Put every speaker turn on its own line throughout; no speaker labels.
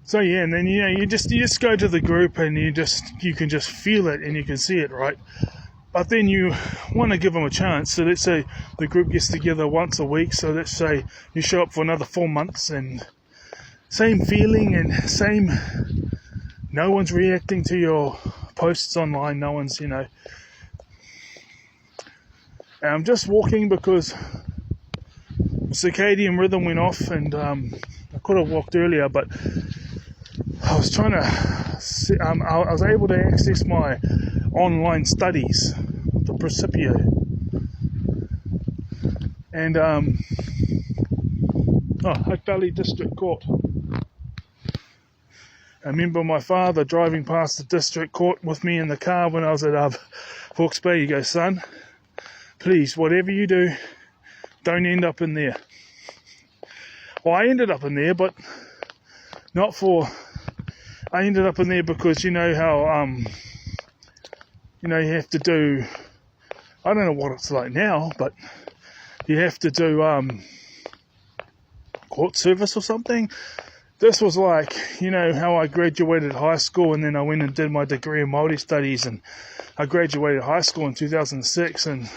So yeah, and then you just go to the group and you can just feel it and you can see it, right? But then you want to give them a chance. So let's say the group gets together once a week. So let's say you show up for another 4 months and same feeling and same. No one's reacting to your posts online. No one's, And I'm just walking because circadian rhythm went off, and I could have walked earlier, but I was trying to. I was able to access my online studies, the Principio, and Hutt Valley District Court. I remember my father driving past the district court with me in the car when I was at Hawke's Bay. He goes, "Son, please, whatever you do, don't end up in there." Well, I ended up in there, but not for... I ended up in there because you know how, you have to do... I don't know what it's like now, but you have to do court service or something. This was like, how I graduated high school and then I went and did my degree in Māori studies, and I graduated high school in 2006 and,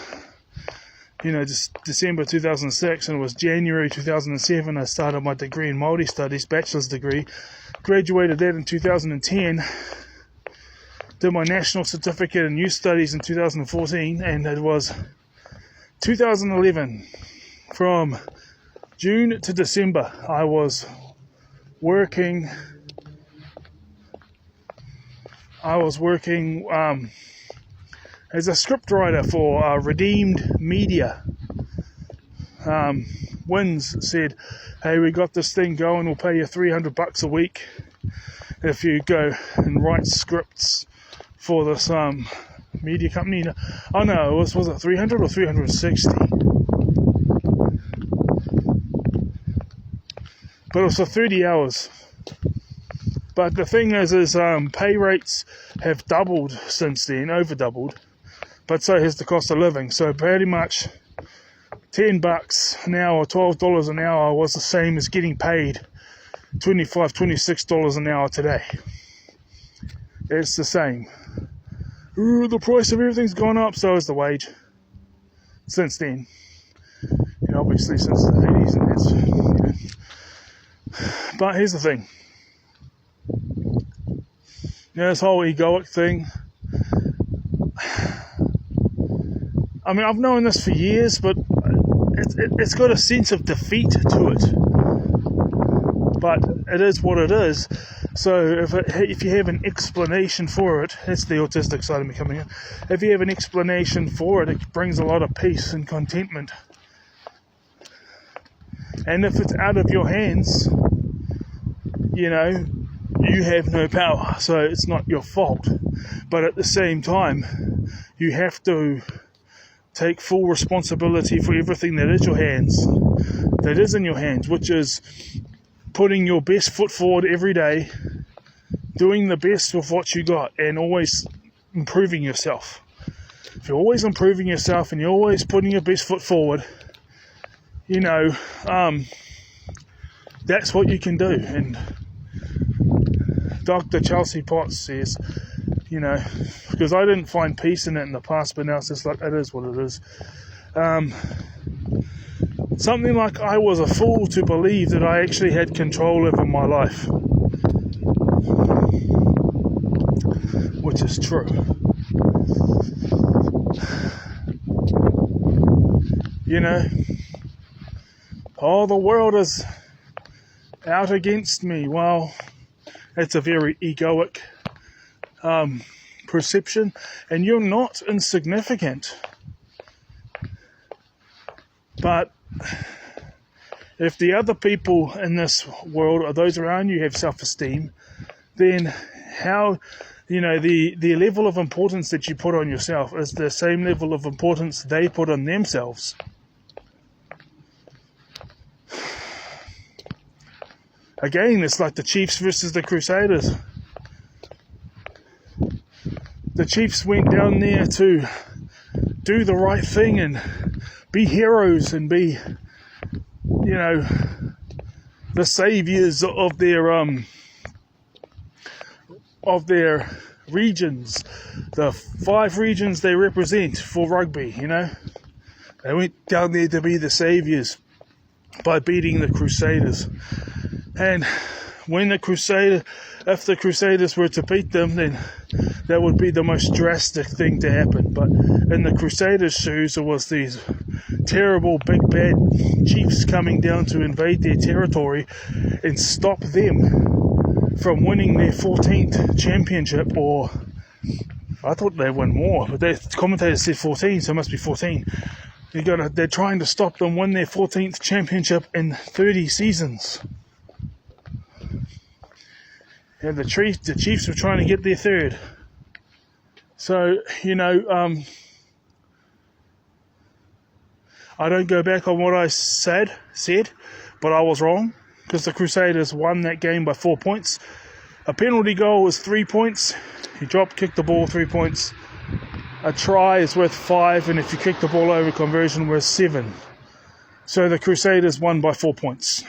just December 2006, and it was January 2007 I started my degree in Māori studies, bachelor's degree, graduated that in 2010, did my national certificate in youth studies in 2014, and it was 2011, from June to December, I was working as a scriptwriter for Redeemed Media. Wins said, "Hey, we got this thing going, we'll pay you $300 a week if you go and write scripts for this media company." Oh no, was it 300 or 360? But it was for 30 hours. But the thing is pay rates have doubled since then, over doubled. But so has the cost of living. So pretty much $10 an hour, $12 an hour was the same as getting paid $25, $26 an hour today. It's the same. Ooh, the price of everything's gone up, so has the wage. Since then. And obviously since the 80s and that's... But here's the thing. This whole egoic thing. I mean, I've known this for years, but it's got a sense of defeat to it. But it is what it is. So if you have an explanation for it, that's the autistic side of me coming in. If you have an explanation for it, it brings a lot of peace and contentment. And if it's out of your hands, you have no power, so it's not your fault. But at the same time, you have to take full responsibility for everything that is in your hands, which is putting your best foot forward every day, doing the best with what you got, and always improving yourself. If you're always improving yourself and you're always putting your best foot forward, that's what you can do. And Dr. Chelsea Potts says, because I didn't find peace in it in the past, but now it's just like, it is what it is. Something like, I was a fool to believe that I actually had control over my life. Which is true. The world is out against me. Well, it's a very egoic perception, and you're not insignificant. But if the other people in this world, or those around you, have self-esteem, then how, the level of importance that you put on yourself is the same level of importance they put on themselves. Again, it's like the Chiefs versus the Crusaders. The Chiefs went down there to do the right thing and be heroes and be, the saviors of their of their regions, the 5 regions they represent for rugby, They went down there to be the saviours by beating the Crusaders. And if the Crusaders were to beat them, then that would be the most drastic thing to happen. But in the Crusaders' shoes, it was these terrible big bad chiefs coming down to invade their territory and stop them from winning their 14th championship, or I thought they won more, but the commentators said 14, so it must be 14. They're trying to stop them win their 14th championship in 30 seasons. And the Chiefs were trying to get their 3rd. So, I don't go back on what I said, but I was wrong, because the Crusaders won that game by 4 points. A penalty goal was 3 points. You kick the ball, 3 points. A try is worth 5, and if you kick the ball over, conversion worth 7. So the Crusaders won by 4 points.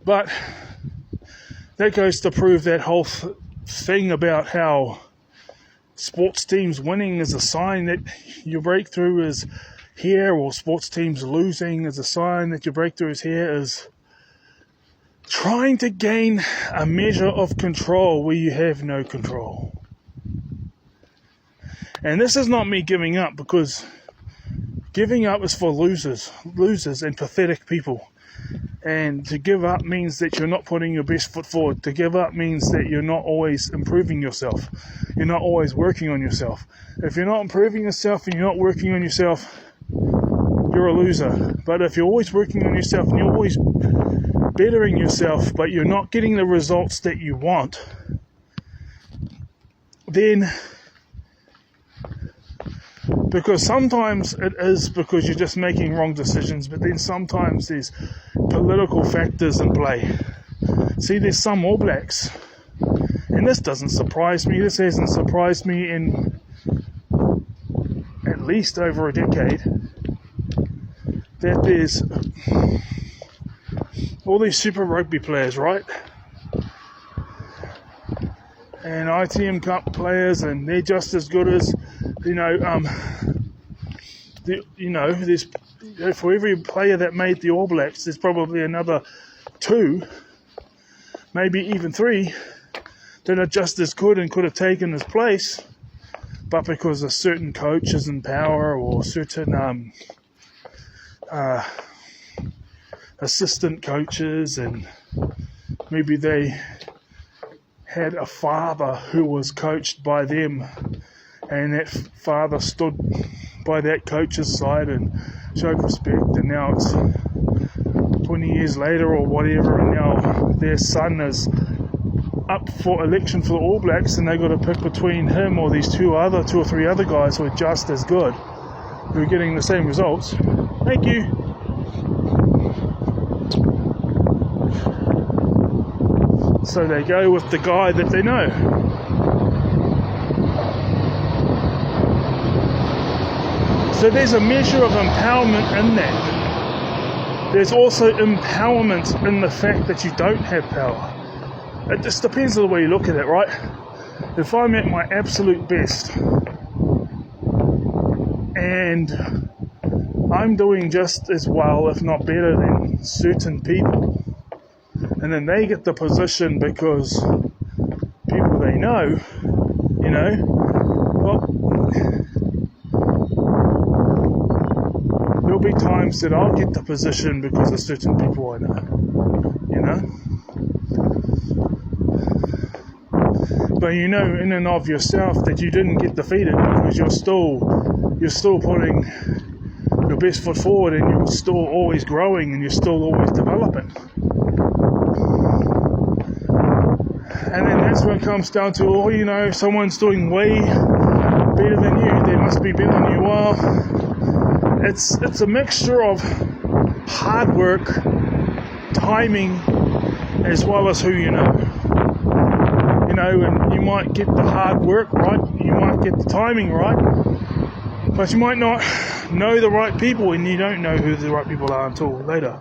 But that goes to prove that whole thing about how sports teams winning is a sign that your breakthrough is here, or sports teams losing is a sign that your breakthrough is here, is trying to gain a measure of control where you have no control. And this is not me giving up, because giving up is for losers and pathetic people. And to give up means that you're not putting your best foot forward. To give up means that you're not always improving yourself. You're not always working on yourself. If you're not improving yourself and you're not working on yourself, you're a loser. But if you're always working on yourself and you're always bettering yourself, but you're not getting the results that you want, then, because sometimes it is because you're just making wrong decisions, but then sometimes there's political factors in play. See, there's some All Blacks, and this doesn't surprise me, this hasn't surprised me in at least over a decade, that there's all these Super Rugby players, right? And ITM Cup players, and they're just as good as, there's, for every player that made the All Blacks, there's probably another 2, maybe even 3, that are just as good and could have taken his place, but because of certain coaches in power, or certain assistant coaches, and maybe they had a father who was coached by them, and that father stood by that coach's side and showed respect, and now it's 20 years later or whatever, and now their son is up for election for the All Blacks, and they've got to pick between him or these 2 or 3 other guys who are just as good, who are getting the same results. Thank you. So they go with the guy that they know. So there's a measure of empowerment in that. There's also empowerment in the fact that you don't have power. It just depends on the way you look at it, right? If I'm at my absolute best and I'm doing just as well, if not better, than certain people, and then they get the position because people they know, well, there'll be times that I'll get the position because of certain people I know, But in and of yourself that you didn't get defeated, because you're still putting your best foot forward, and you're still always growing, and you're still always developing. And then that's when it comes down to, if someone's doing way better than you, they must be better than you are. It's a mixture of hard work, timing, as well as who you know. And you might get the hard work right, you might get the timing right, but you might not know the right people, and you don't know who the right people are until later.